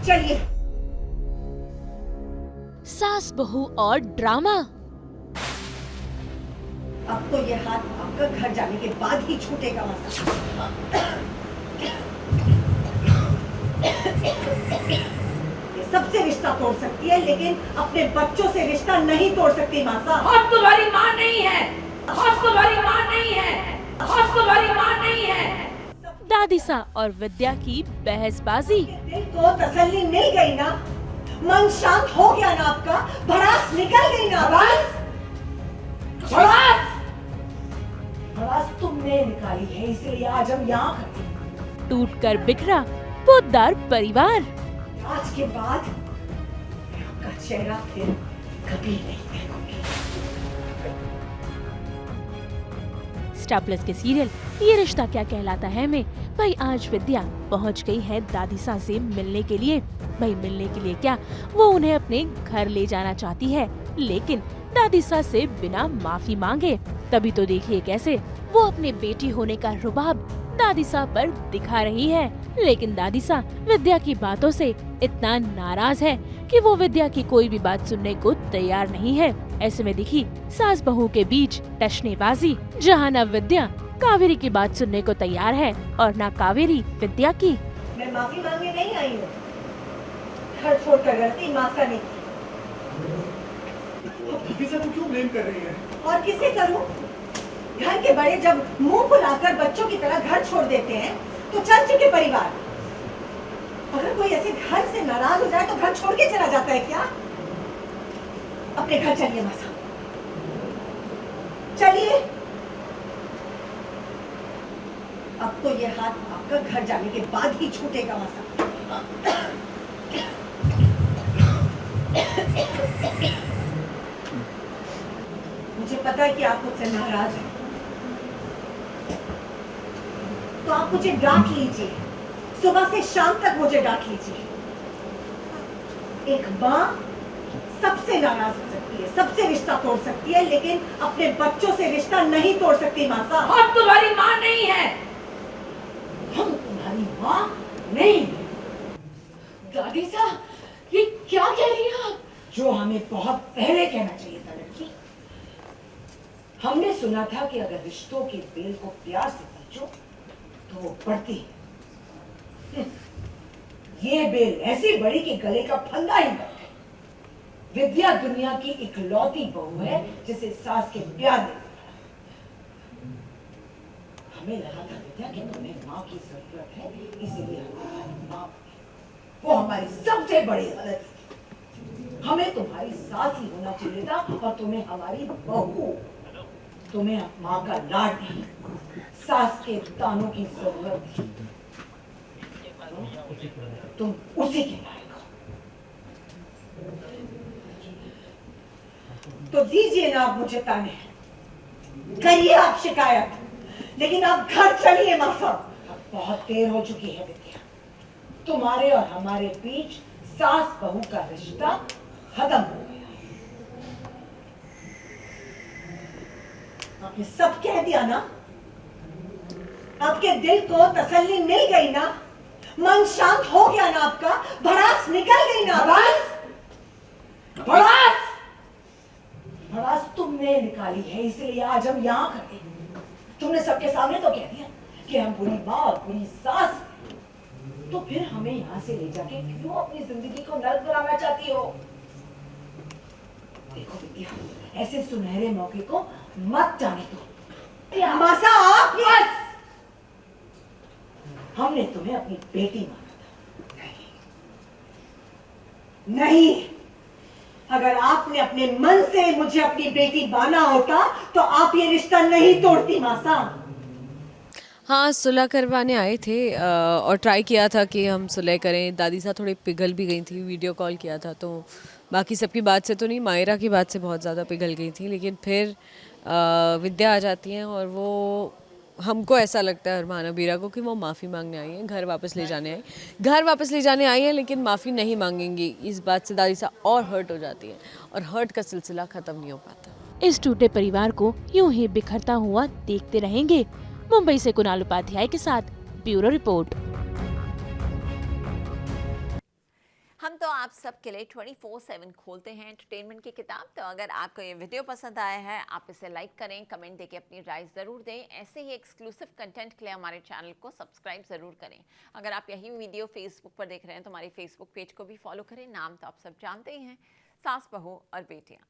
चलिए। सास बहू और ड्रामा। अब तो ये हाथ आपका घर जाने के बाद ही छूटेगा मासा। ये सबसे रिश्ता तोड़ सकती है, लेकिन अपने बच्चों से रिश्ता नहीं तोड़ सकती मासा। हम तुम्हारी माँ नहीं है, हम तुम्हारी माँ नहीं है, हम तुम्हारी माँ नहीं है। दादीसा और विद्या की बहसबाजी। दिल को तसल्ली मिल गई ना, मन शांत हो गया ना आपका, भड़ास निकल गई ना। भड़ास भड़ास तुमने निकाली है, इसलिए आज हम यहाँ खड़े हैं। टूटकर बिखरा पोतदार परिवार। आज के बाद मैं आपका चेहरा फिर कभी नहीं देखूंगी। स्टार प्लस के सीरियल ये रिश्ता क्या कहलाता है में भाई आज विद्या पहुंच गई है दादीसा से मिलने के लिए। भाई मिलने के लिए क्या, वो उन्हें अपने घर ले जाना चाहती है, लेकिन दादीसा से बिना माफी मांगे। तभी तो देखिए कैसे वो अपने बेटी होने का रुबाब दादीसा पर दिखा रही है। लेकिन दादीसा विद्या की बातों से इतना नाराज है कि वो विद्या की कोई भी बात सुनने को तैयार नहीं है। ऐसे में दिखी सास बहू के बीच टशनेबाजी, जहाँ न विद्या कावेरी की बात सुनने को तैयार है और न कावेरी विद्या की। मैं माफी मांगने नहीं आई हूँ, घर छोड़कर गलती मासा ने की। को क्यों ब्लेम कर रही है? और किसे करूँ? घर के बड़े जब मुंह फुलाकर बच्चों की तरह घर छोड़ देते हैं तो चल चुके परिवार। अगर कोई ऐसे घर से नाराज हो जाए तो घर छोड़ के चला जाता है क्या? अपने घर चलिए मासा, चलिए। अब तो ये हाथ आपका घर जाने के बाद ही छूटेगा मासा। मुझे पता है कि आप मुझसे नाराज हैं, तो आप मुझे डांट लीजिए, सुबह से शाम तक मुझे डांट लीजिए। एक माँ सबसे नाराज हो सकती है, सबसे रिश्ता तोड़ सकती है, लेकिन अपने बच्चों से रिश्ता नहीं तोड़ सकती मासा। हम तुम्हारी माँ नहीं है, हम तुम्हारी माँ नहीं। दादी साहब ये क्या कह रही हैं आप? जो हमें बहुत पहले कहना चाहिए था लड़की। हमने सुना था कि अगर रिश्तों के बेल को प्यार से खींचो तो वो बढ़ती है। ये बेल ऐसी बड़ी कि गले का फंदा ही बढ़ गए। विद्या दुनिया की इकलौती बहू है जिसे सास के प्यार नहीं मिला। हमें लगा था विद्या कि तुम्हें माँ की जरूरत है, इसीलिए हमारी माँ बनी। वो हमारी सबसे बड़ी गलती थी। हमें तुम्हारी सास ही होना चाहिए था और तुम्हें हमारी बहू। तुम्हें माँ का लाड नहीं, सास के तानों की जरूरत थी। तुम उसी के लायक हो। तो दीजिए ना आप मुझे ताने, करिए आप शिकायत, लेकिन आप घर चलिए मासा। अब बहुत देर हो चुकी है विद्या। तुम्हारे और हमारे बीच सास बहू का रिश्ता खत्म हो गया है। आपने सब कह दिया ना, आपके दिल को तसल्ली मिल गई ना, मन शांत हो गया ना आपका, भड़ास निकल गई ना। भड़ास भड़ास तुमने निकाली है, इसलिए आज हम यहाँ खड़े हैं। तुमने सबके सामने तो कह दिया कि हम बुरी माँ और बुरी सास, तो फिर हमें यहाँ से ले जाके क्यों अपनी जिंदगी को नर्क बनाना चाहती हो? देखो विद्या, ऐसे सुनहरे मौके को मत जाने दो। मासा आप बस। हमने तुम्हें अपनी बेटी माना था। नहीं, अगर आपने अपने मन से मुझे अपनी बेटी माना होता तो आप ये रिश्ता नहीं तोड़ती मासा। हाँ, सुलह करवाने आए थे और ट्राई किया था कि हम सुलह करें। दादी साहब थोड़ी पिघल भी गई थी, वीडियो कॉल किया था तो बाकी सबकी बात से तो नहीं, मायरा की बात से बहुत ज़्यादा पिघल गई थी। लेकिन फिर विद्या आ जाती हैं और वो हमको ऐसा लगता है अरमान अबीरा को कि वो माफ़ी मांगने आई हैं, घर वापस ले जाने आई हैं, लेकिन माफ़ी नहीं मांगेंगी। इस बात से दादी साहब और हर्ट हो जाती हैं और हर्ट का सिलसिला ख़त्म नहीं हो पाता। इस टूटे परिवार को यूं ही बिखरता हुआ देखते रहेंगे। मुंबई से कुणाल उपाध्याय के साथ ब्यूरो रिपोर्ट। हम तो आप सबके लिए 24/7 खोलते हैं एंटरटेनमेंट की किताब। तो अगर आपको ये वीडियो पसंद आया है, आप इसे लाइक करें, कमेंट देके अपनी राय ज़रूर दें। ऐसे ही एक्सक्लूसिव कंटेंट के लिए हमारे चैनल को सब्सक्राइब ज़रूर करें। अगर आप यही वीडियो फेसबुक पर देख रहे हैं तो हमारे फेसबुक पेज को भी फॉलो करें। नाम तो आप सब जानते ही हैं, सास बहू और बेटियाँ।